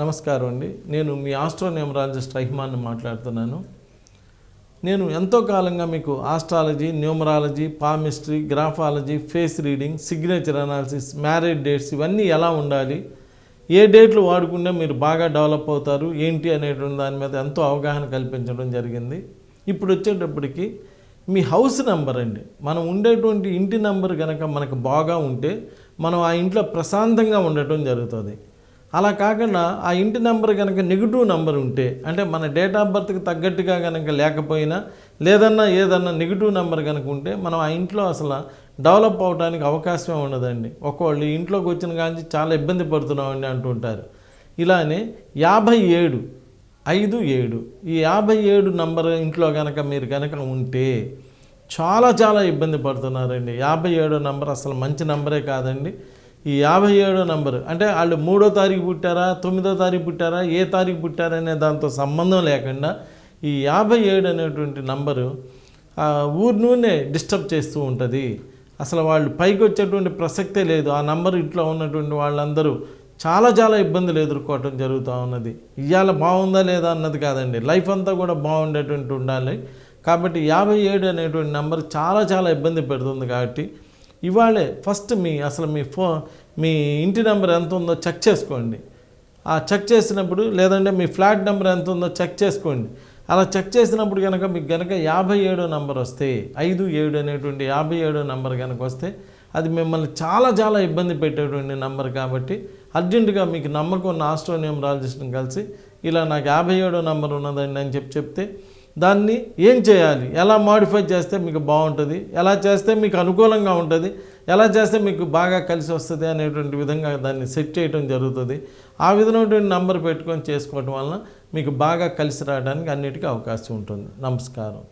నమస్కారం అండి. నేను మీ ఆస్ట్రోన్యూమరాలజిస్ట్ రహిమాన్ని మాట్లాడుతున్నాను. నేను ఎంతో కాలంగా మీకు astrology, numerology, palmistry, graphology, face reading, signature analysis, marriage dates ఇవన్నీ ఎలా ఉండాలి, ఏ డేట్లు వాడుకుంటే మీరు బాగా డెవలప్ అవుతారు ఏంటి అనేటువంటి దాని మీద ఎంతో అవగాహన కల్పించడం జరిగింది. ఇప్పుడు వచ్చేటప్పటికి మీ హౌస్ నెంబర్ అండి, మనం ఉండేటువంటి ఇంటి నెంబర్ కనుక మనకు బాగా ఉంటే మనం ఆ ఇంట్లో ప్రశాంతంగా ఉండటం జరుగుతుంది. అలా కాకుండా ఆ ఇంటి నెంబర్ కనుక నెగిటివ్ నెంబర్ ఉంటే, అంటే మన డేట్ ఆఫ్ బర్త్కి తగ్గట్టుగా కనుక లేకపోయినా ఏదన్నా నెగిటివ్ నెంబర్ కనుక ఉంటే మనం ఆ ఇంట్లో అసలు డెవలప్ అవడానికి అవకాశమే ఉండదండి. ఒకళ్ళు ఇంట్లోకి వచ్చిన కానీ చాలా ఇబ్బంది పడుతున్నామండి అంటుంటారు. ఇలానే 57 57 ఈ 57 నంబర్ ఇంట్లో కనుక మీరు కనుక ఉంటే చాలా ఇబ్బంది పడుతున్నారండి. 57 నంబర్ అసలు మంచి నంబరే కాదండి. ఈ 57 నంబరు అంటే వాళ్ళు 3వ తారీఖు పుట్టారా, 9వ తారీఖు పుట్టారా, ఏ తారీఖు పుట్టారనే దాంతో సంబంధం లేకుండా ఈ 57 అనేటువంటి నంబరు ఊరినూనే డిస్టర్బ్ చేస్తూ ఉంటుంది. అసలు వాళ్ళు పైకి వచ్చేటువంటి ప్రసక్తే లేదు. ఆ నంబర్ ఇంట్లో ఉన్నటువంటి వాళ్ళందరూ చాలా ఇబ్బందులు ఎదుర్కోవటం జరుగుతూ ఉన్నది. ఇవాళ బాగుందా లేదా అన్నది కాదండి, లైఫ్ అంతా కూడా బాగుండేటువంటి ఉండాలి. కాబట్టి 57 అనేటువంటి నెంబర్ చాలా ఇబ్బంది పెడుతుంది. కాబట్టి ఇవాళే ఫస్ట్ మీ ఇంటి నెంబర్ ఎంత ఉందో చెక్ చేసుకోండి. ఆ చెక్ చేసినప్పుడు లేదంటే మీ ఫ్లాట్ నెంబర్ ఎంత ఉందో చెక్ చేసుకోండి. అలా చెక్ చేసినప్పుడు కనుక మీకు కనుక 57 నెంబర్ వస్తే, 57 అనేటువంటి 57 నెంబర్ కనుక వస్తే అది మిమ్మల్ని చాలా ఇబ్బంది పెట్టేటువంటి నెంబర్. కాబట్టి అర్జెంటుగా మీకు నమ్మకం ఉన్న ఆస్ట్రోన్యూమరాలజిస్ట్ని కలిసి ఇలా నాకు 57 నెంబర్ ఉన్నదండి అని చెప్తే దాన్ని ఏం చేయాలి, ఎలా మాడిఫై చేస్తే మీకు బాగుంటుంది, ఎలా చేస్తే మీకు అనుకూలంగా ఉంటుంది, ఎలా చేస్తే మీకు బాగా కలిసి వస్తుంది అనేటువంటి విధంగా దాన్ని సెట్ చేయడం జరుగుతుంది. ఆ విధమైనటువంటి నంబర్ పెట్టుకొని చేసుకోవటం వలన మీకు బాగా కలిసి రావడానికి అన్నిటికీ అవకాశం ఉంటుంది. నమస్కారం.